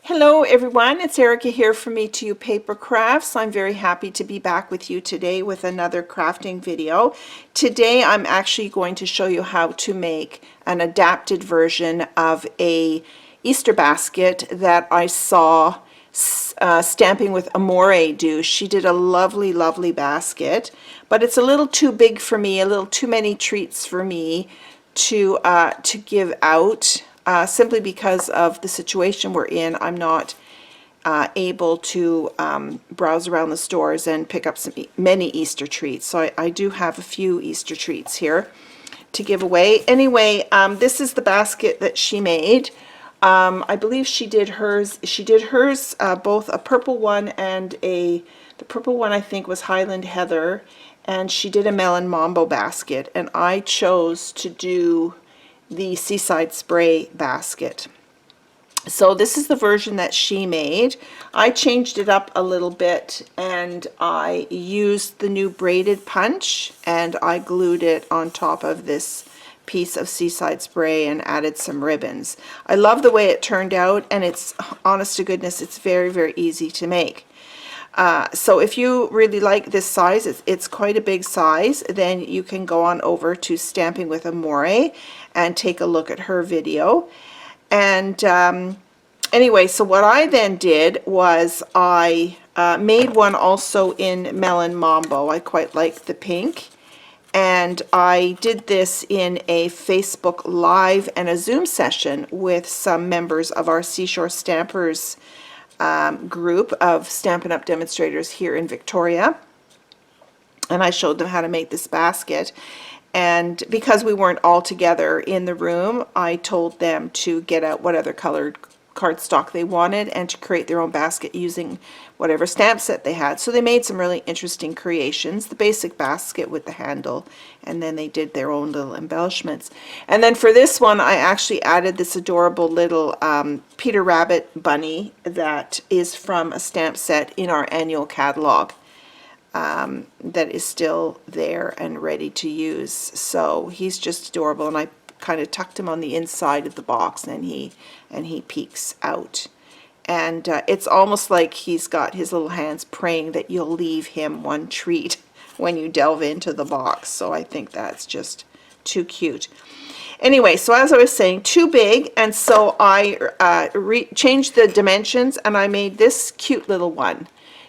Hello everyone, it's Erica here from Me To You Paper Crafts. I'm very happy to be back with you today with another crafting video. Today I'm actually going to show you how to make an adapted version of a Easter basket that I saw Stamping with Amore do. She did a lovely basket, but it's a little too big for me, a little too many treats for me to give out. Simply because of the situation we're in, I'm not able to browse around the stores and pick up many Easter treats. So I do have a few Easter treats here to give away. Anyway, this is the basket that she made. I believe she did hers. She did hers both a purple one and the purple one I think was Highland Heather, and she did a melon mambo basket, and I chose to do the Seaside spray basket. So this is the version that she made. I changed it up a little bit and I used the new Braided Punch and I glued it on top of this piece of Seaside spray and added some ribbons. I love the way it turned out, and it's, honest to goodness, it's very easy to make. So if you really like this size, it's quite a big size, then you can go on over to Stamping with Amore and take a look at her video. And anyway, so what I then did was I made one also in Melon Mambo. I quite like the pink. And I did this in a Facebook Live and a Zoom session with some members of our Seashore Stampers group of Stampin' Up! Demonstrators here in Victoria, and I showed them how to make this basket. And because we weren't all together in the room, I told them to get out what other colored cardstock they wanted and to create their own basket using whatever stamp set they had. So they made some really interesting creations, the basic basket with the handle, and then they did their own little embellishments. And then for this one, I actually added this adorable little Peter Rabbit bunny that is from a stamp set in our annual catalog that is still there and ready to use. So he's just adorable, and I kind of tucked him on the inside of the box, and he peeks out. And it's almost like he's got his little hands praying that you'll leave him one treat when you delve into the box. So I think that's just too cute. Anyway, so as I was saying, too big, and so I changed the dimensions and I made this cute little one.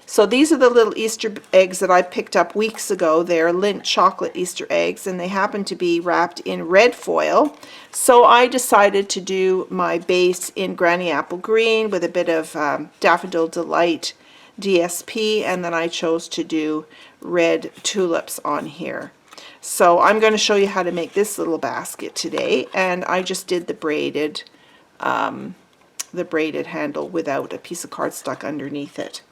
So these are the little Easter eggs that I picked up weeks ago. They're Lindt chocolate Easter eggs, and they happen to be wrapped in red foil. So I decided to do my base in Granny Apple Green with a bit of Daffodil Delight DSP, and then I chose to do red tulips on here. So I'm going to show you how to make this little basket today, and I just did the braided handle without a piece of cardstock underneath it.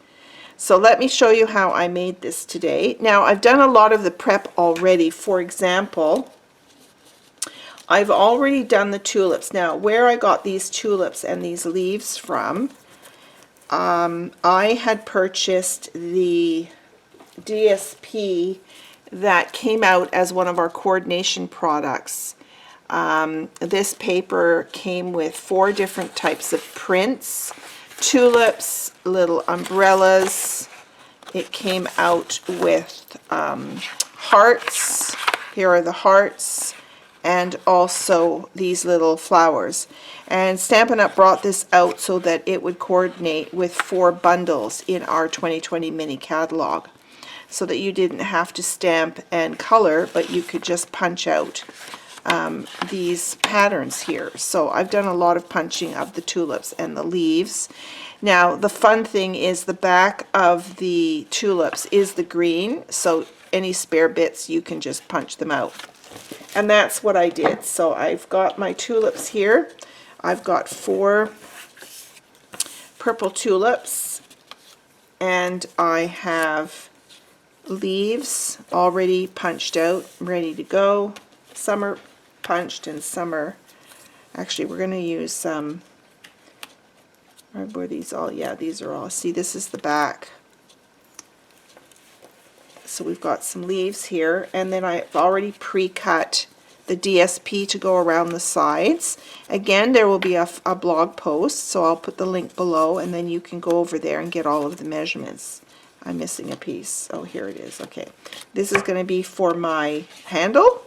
So let me show you how I made this today. Now, I've done a lot of the prep already. For example, I've already done the tulips. Now, where I got these tulips and these leaves from, I had purchased the DSP that came out as one of our coordination products. This paper came with 4 different types of prints, tulips, little umbrellas. It came out with hearts. Here are the hearts, and also these little flowers. And Stampin' Up! Brought this out so that it would coordinate with 4 bundles in our 2020 mini catalog, so that you didn't have to stamp and color, but you could just punch out these patterns here. So I've done a lot of punching of the tulips and the leaves. Now, the fun thing is the back of the tulips is the green, so any spare bits you can just punch them out. And that's what I did. So I've got my tulips here. I've got 4 purple tulips, and I have leaves already punched out, ready to go. Some are punched and some are, actually we're going to use some, were these all? Yeah, these are all. See, this is the back. So we've got some leaves here, and then I've already pre-cut the DSP to go around the sides. Again, there will be a blog post, so I'll put the link below, and then you can go over there and get all of the measurements. I'm missing a piece. Oh, here it is. Okay. This is going to be for my handle.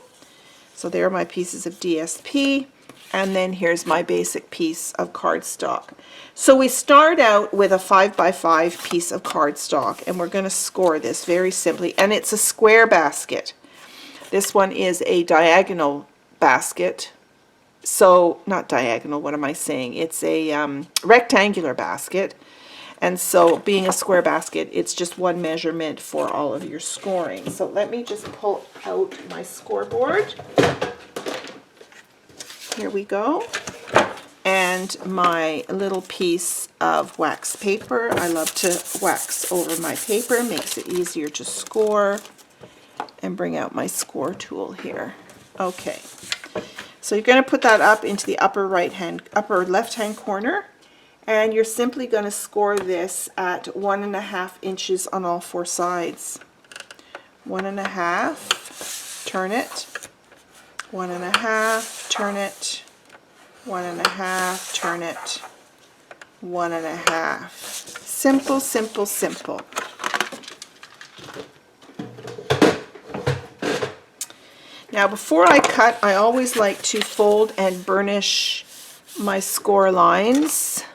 So there are my pieces of DSP, and then here's my basic piece of cardstock. So we start out with a 5x5 piece of cardstock, and we're going to score this very simply, and it's a square basket. This one is a diagonal basket. So, not diagonal, what am I saying? It's a rectangular basket. And so, being a square basket, it's just one measurement for all of your scoring. So let me just pull out my scoreboard. Here we go. And my little piece of wax paper. I love to wax over my paper, makes it easier to score. And bring out my score tool here. Okay. So you're going to put that up into the upper left-hand corner. And you're simply going to score this at 1.5 inches on all 4 sides. 1.5, turn it, 1.5, turn it, 1.5, turn it, 1.5. Simple, simple, simple. Now before I cut, I always like to fold and burnish my score lines.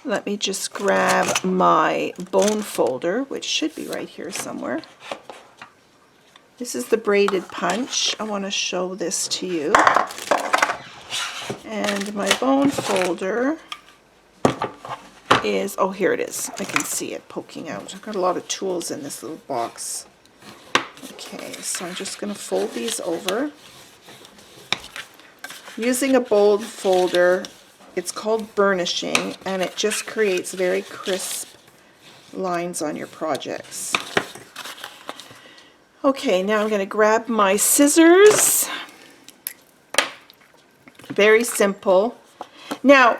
Let me just grab my bone folder, which should be right here somewhere. This is the Braided Punch. I want to show this to you. And my bone folder is, oh, here it is. I can see it poking out. I've got a lot of tools in this little box. Okay, so I'm just going to fold these over. Using a bone folder, it's called burnishing, and it just creates very crisp lines on your projects. Okay, now I'm going to grab my scissors. Very simple. Now,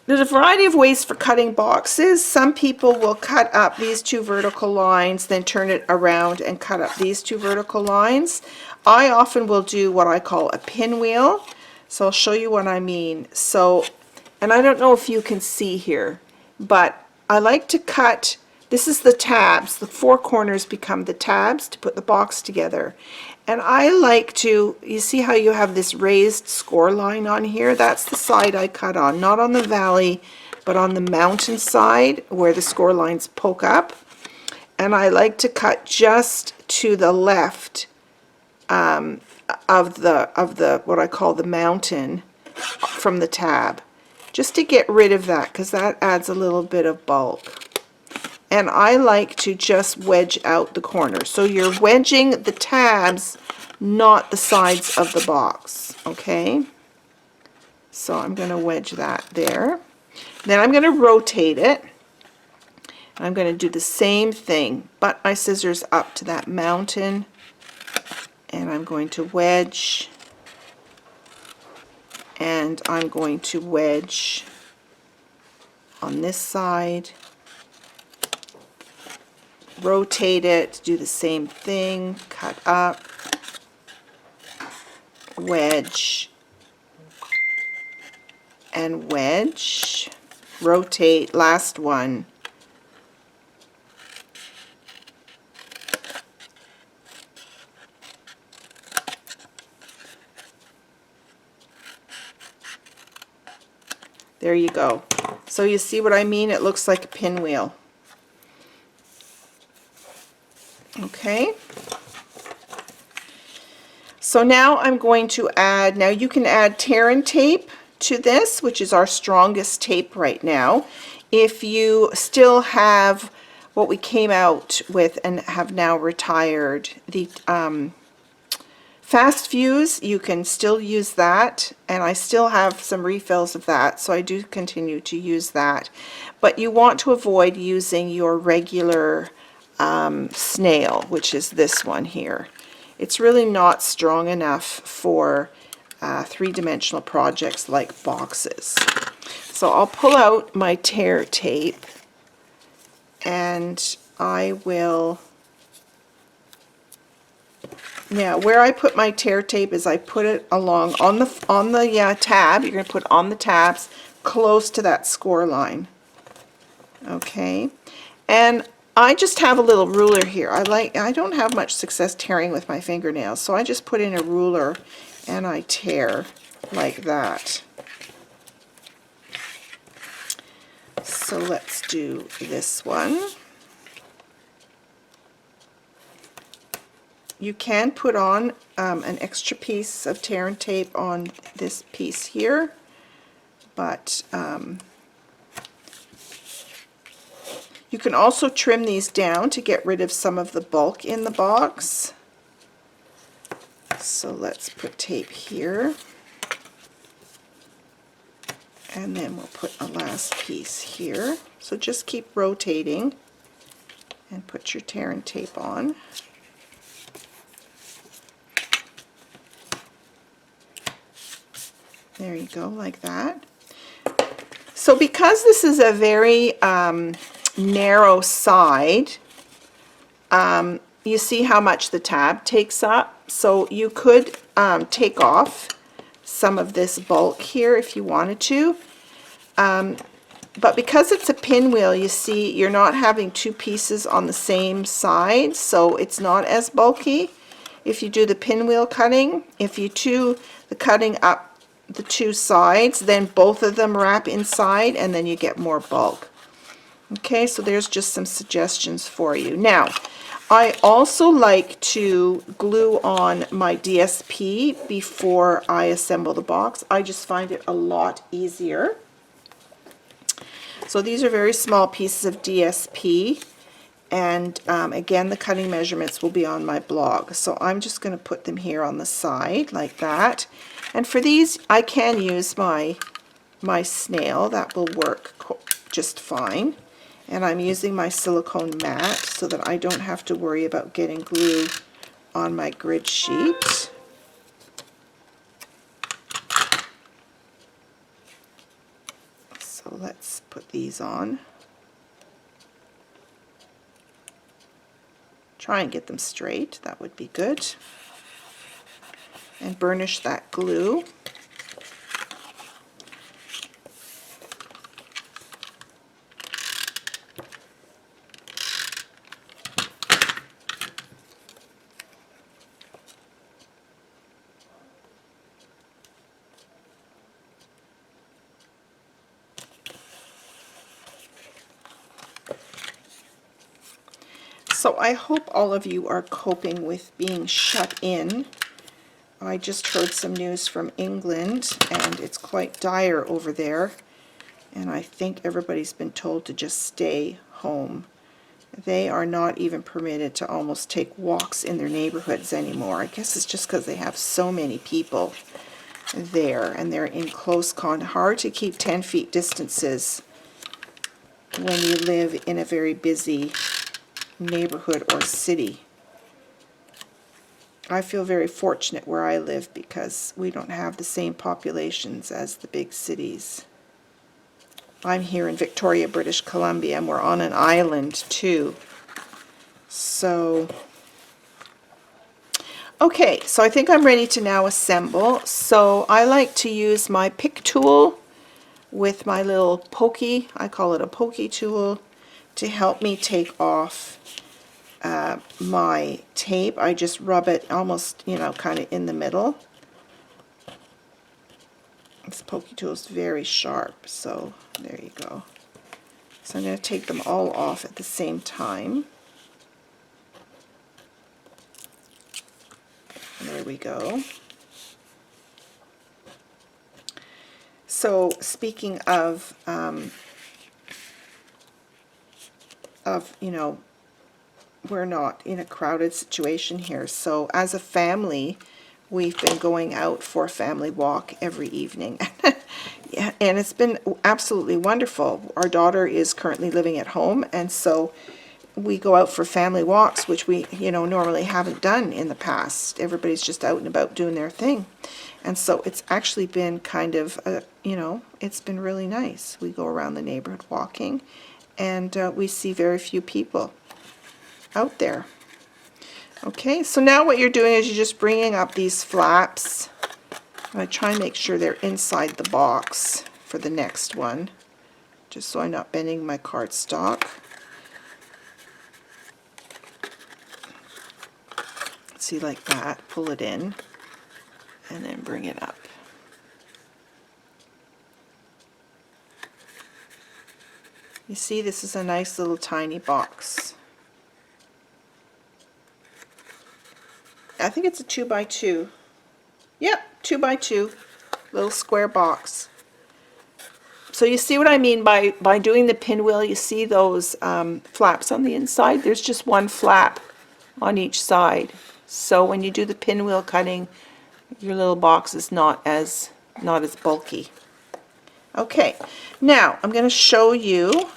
there's a variety of ways for cutting boxes. Some people will cut up these 2 vertical lines, then turn it around and cut up these 2 vertical lines. I often will do what I call a pinwheel. So I'll show you what I mean. So, and I don't know if you can see here, but I like to cut, this is the tabs, the 4 corners become the tabs to put the box together. And I like to, you see how you have this raised score line on here? That's the side I cut on, not on the valley, but on the mountain side where the score lines poke up. And I like to cut just to the left of the what I call the mountain from the tab, just to get rid of that, because that adds a little bit of bulk. And I like to just wedge out the corners. So you're wedging the tabs, not the sides of the box. Okay? So I'm going to wedge that there. Then I'm going to rotate it. I'm going to do the same thing, butt my scissors up to that mountain, and I'm going to wedge, and I'm going to wedge on this side, rotate it, do the same thing, cut up, wedge, and wedge, rotate, last one, there you go. So you see what I mean? It looks like a pinwheel. Okay. So now I'm going to add, now you can add tear and tape to this, which is our strongest tape right now. If you still have what we came out with and have now retired, the fast fuse, you can still use that, and I still have some refills of that, so I do continue to use that. But you want to avoid using your regular snail, which is this one here. It's really not strong enough for three-dimensional projects like boxes. So I'll pull out my tear tape, and I will Now, where I put my tear tape is I put it along on the tab. You're going to put on the tabs close to that score line. Okay, and I just have a little ruler here. I don't have much success tearing with my fingernails, so I just put in a ruler and I tear like that. So let's do this one. You can put on an extra piece of tear and tape on this piece here, but you can also trim these down to get rid of some of the bulk in the box. So let's put tape here, and then we'll put a last piece here. So just keep rotating and put your tear and tape on. There you go, like that. So because this is a very narrow side, you see how much the tab takes up. So you could take off some of this bulk here if you wanted to. But because it's a pinwheel, you see, you're not having two pieces on the same side, so it's not as bulky. If you do the pinwheel cutting, if you do the cutting up the two sides, then both of them wrap inside and then you get more bulk. Okay, so there's just some suggestions for you. Now, I also like to glue on my DSP before I assemble the box. I just find it a lot easier. So these are very small pieces of DSP, and again, the cutting measurements will be on my blog. So I'm just going to put them here on the side like that. And for these, I can use my snail. That will work just fine. And I'm using my silicone mat so that I don't have to worry about getting glue on my grid sheet. So let's put these on. Try and get them straight, that would be good. And burnish that glue. So I hope all of you are coping with being shut in. I just heard some news from England, and it's quite dire over there. And I think everybody's been told to just stay home. They are not even permitted to almost take walks in their neighborhoods anymore. I guess it's just because they have so many people there, and they're in close contact. Hard to keep 10 feet distances when you live in a very busy neighborhood or city. I feel very fortunate where I live because we don't have the same populations as the big cities. I'm here in Victoria, British Columbia, and we're on an island too. So, okay, so I think I'm ready to now assemble. So I like to use my pick tool with my little pokey, I call it a pokey tool, to help me take off my tape. I just rub it almost, you know, kind of in the middle. This pokey tool is very sharp, so there you go. So I'm going to take them all off at the same time. There we go. So speaking of you know, we're not in a crowded situation here. So as a family, we've been going out for a family walk every evening. Yeah, and it's been absolutely wonderful. Our daughter is currently living at home, and so we go out for family walks, which we, you know, normally haven't done in the past. Everybody's just out and about doing their thing. And so it's actually been kind of, you know, it's been really nice. We go around the neighborhood walking, and we see very few people out there. Okay, so now what you're doing is you're just bringing up these flaps. I try and make sure they're inside the box for the next one, just so I'm not bending my cardstock. See, like that, pull it in, and then bring it up. You see, this is a nice little tiny box. I think it's a 2x2. Yep, 2x2, little square box. So you see what I mean by doing the pinwheel. You see those flaps on the inside? There's just one flap on each side. So when you do the pinwheel cutting, your little box is not as bulky. Okay, now I'm going to show you.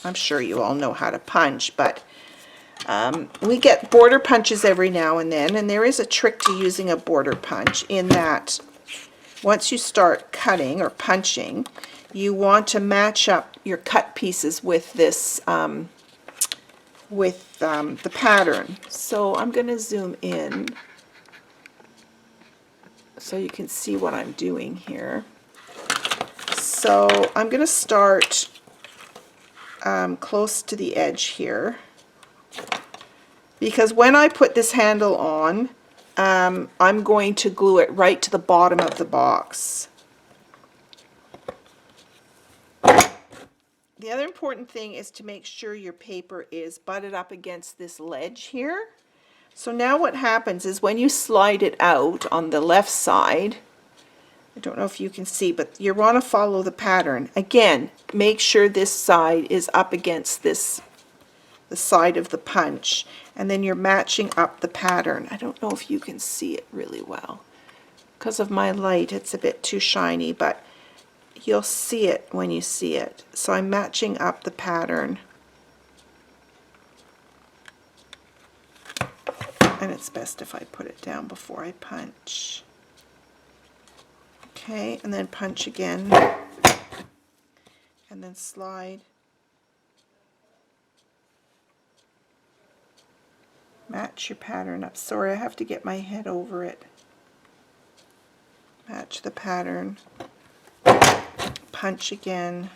I'm sure you all know how to punch, but we get border punches every now and then, and there is a trick to using a border punch in that once you start cutting or punching, you want to match up your cut pieces with this, the pattern. So I'm going to zoom in so you can see what I'm doing here. So I'm going to start close to the edge here, because when I put this handle on, I'm going to glue it right to the bottom of the box. The other important thing is to make sure your paper is butted up against this ledge here. So now what happens is when you slide it out on the left side, I don't know if you can see, but you want to follow the pattern. Again, make sure this side is up against the side of the punch, and then you're matching up the pattern. I don't know if you can see it really well. Because of my light, it's a bit too shiny, but you'll see it when you see it. So I'm matching up the pattern. And it's best if I put it down before I punch. Okay, and then punch again, and then slide. Match your pattern up. Sorry, I have to get my head over it. Match the pattern. Punch again.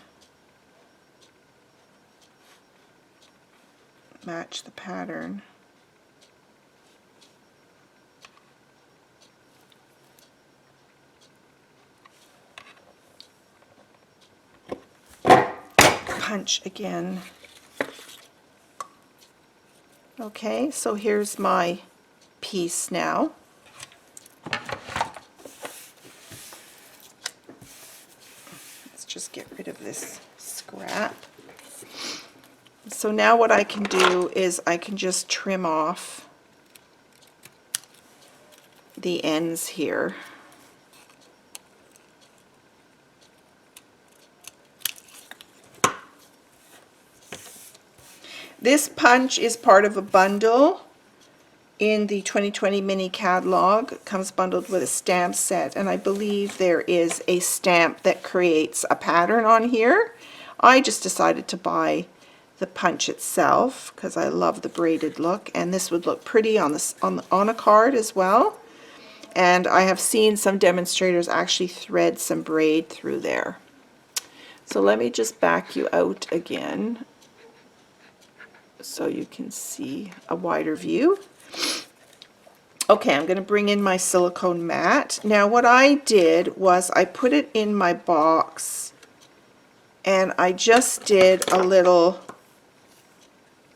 Match the pattern. Punch again. Okay, so here's my piece now. Let's just get rid of this scrap. So now what I can do is I can just trim off the ends here. This punch is part of a bundle in the 2020 mini catalog. It comes bundled with a stamp set, and I believe there is a stamp that creates a pattern on here. I just decided to buy the punch itself because I love the braided look, and this would look pretty on a card as well. And I have seen some demonstrators actually thread some braid through there. So let me just back you out again, so you can see a wider view. Okay, I'm going to bring in my silicone mat. Now what I did was I put it in my box, and I just did a little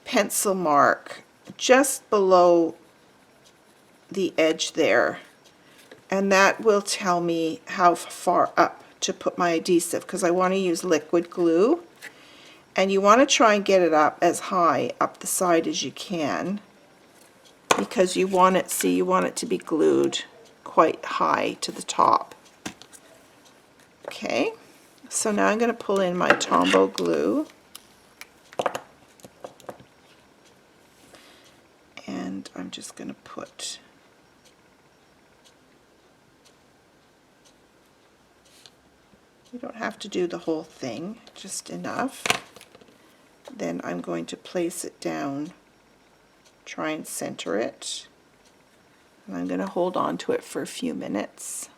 pencil mark just below the edge there, and that will tell me how far up to put my adhesive, because I want to use liquid glue. And you want to try and get it up as high up the side as you can, because you want it, see, you want it to be glued quite high to the top. Okay, so now I'm going to pull in my Tombow glue, and I'm just going to put you don't have to do the whole thing, just enough. Then I'm going to place it down, try and center it. And I'm going to hold on to it for a few minutes.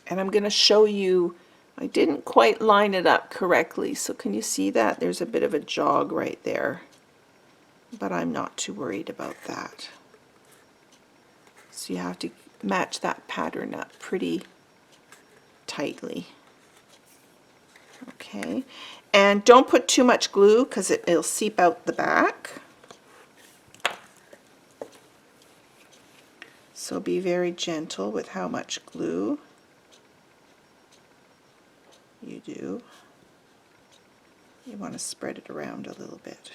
And I'm going to show you, I didn't quite line it up correctly, so can you see that? There's a bit of a jog right there, but I'm not too worried about that. So you have to match that pattern up pretty tightly. Okay, and don't put too much glue because it'll seep out the back. So be very gentle with how much glue you do. You want to spread it around a little bit.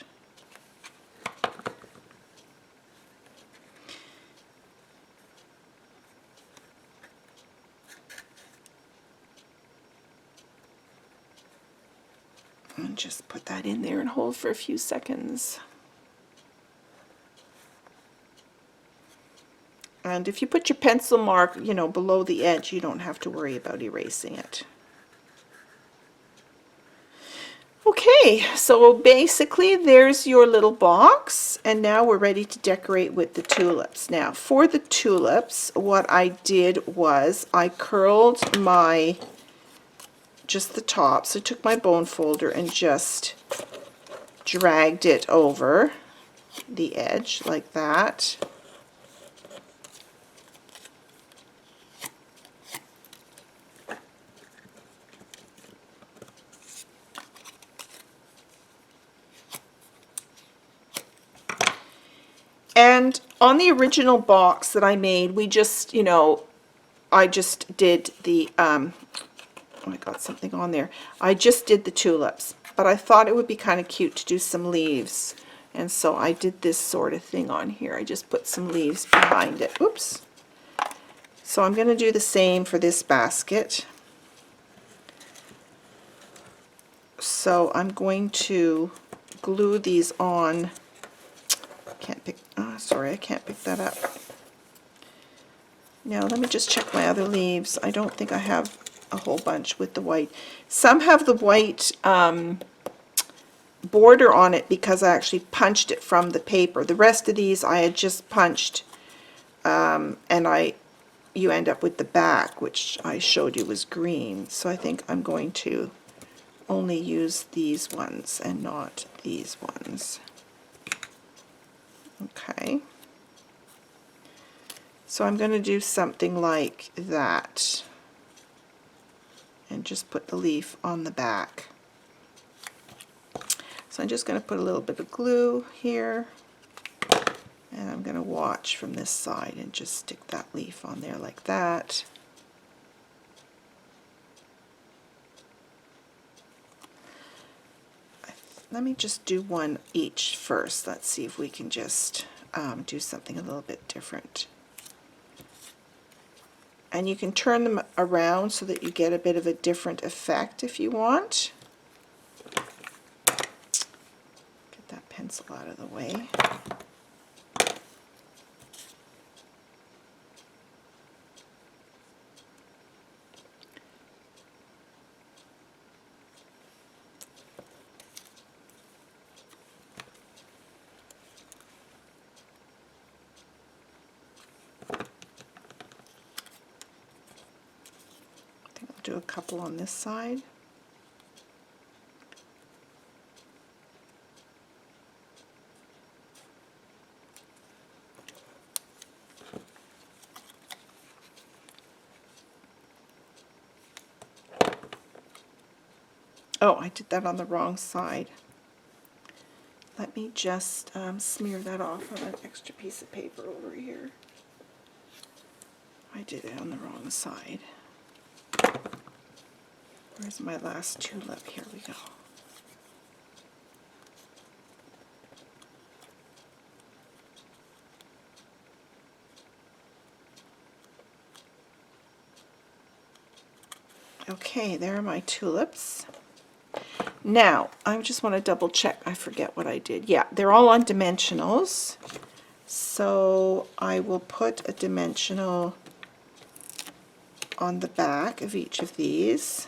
And just put that in there and hold for a few seconds. And if you put your pencil mark, you know, below the edge, you don't have to worry about erasing it. Okay, so basically there's your little box, and now we're ready to decorate with the tulips. Now for the tulips, what I did was I curled just the top. So I took my bone folder and just dragged it over the edge like that. And on the original box that I made, we just, you know, I just did the, oh, I got something on there. I just did the tulips, but I thought it would be kind of cute to do some leaves. And so I did this sort of thing on here. I just put some leaves behind it. Oops. So I'm going to do the same for this basket. So I'm going to glue these on. Can't pick, oh, sorry, I can't pick that up. Now let me just check my other leaves. I don't think I have a whole bunch with the white. Some have the white border on it because I actually punched it from the paper. The rest of these I had just punched, and you end up with the back, which I showed you was green. So I think I'm going to only use these ones and not these ones. Okay. So I'm going to do something like that and just put the leaf on the back. So I'm just going to put a little bit of glue here, and I'm going to watch from this side and just stick that leaf on there like that. Let me just do one each first. Let's see if we can just do something a little bit different. And you can turn them around so that you get a bit of a different effect if you want. Get that pencil out of the way. Do a couple on this side. Oh, I did that on the wrong side. Let me just smear that off on an extra piece of paper over here. I did it on the wrong side. Where's my last tulip? Here we go. Okay, there are my tulips. Now, I just want to double check. I forget what I did. Yeah, they're all on dimensionals. So I will put a dimensional on the back of each of these.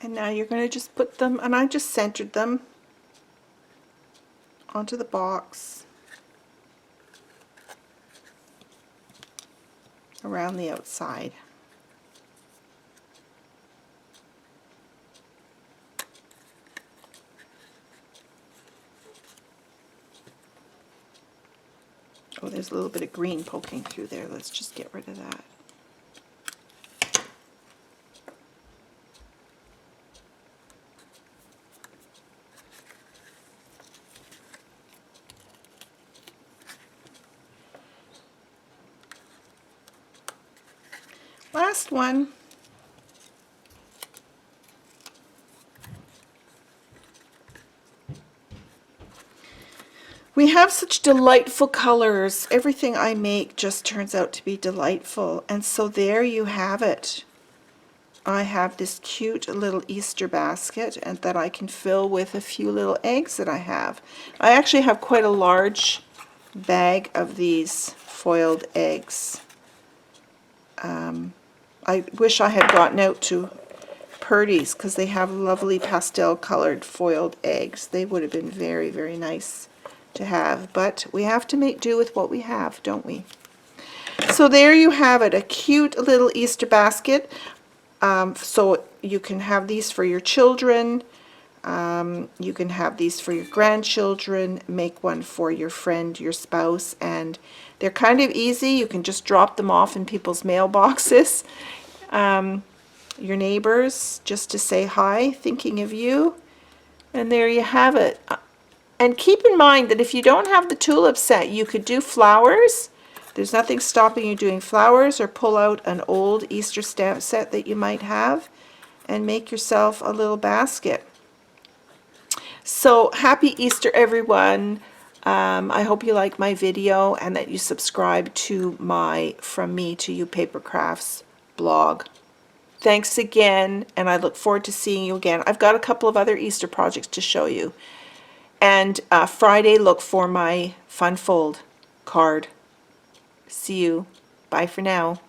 And now you're going to just put them, and I just centered them onto the box around the outside. Oh, there's a little bit of green poking through there. Let's just get rid of that. Last one. We have such delightful colors. Everything I make just turns out to be delightful. And so there you have it. I have this cute little Easter basket and that I can fill with a few little eggs that I have. I actually have quite a large bag of these foiled eggs. I wish I had gotten out to Purdy's because they have lovely pastel colored foiled eggs. They would have been very, very nice to have, but we have to make do with what we have, don't we? So there you have it, a cute little Easter basket. So you can have these for your children, you can have these for your grandchildren, make one for your friend, your spouse, and they're kind of easy. You can just drop them off in people's mailboxes, your neighbors, just to say hi, thinking of you, and there you have it. And keep in mind that if you don't have the tulip set, you could do flowers. There's nothing stopping you doing flowers, or pull out an old Easter stamp set that you might have and make yourself a little basket. So happy Easter, everyone. I hope you like my video and that you subscribe to my From Me to You Paper Crafts blog. Thanks again, and I look forward to seeing you again. I've got a couple of other Easter projects to show you. And Friday, look for my Fun Fold card. See you. Bye for now.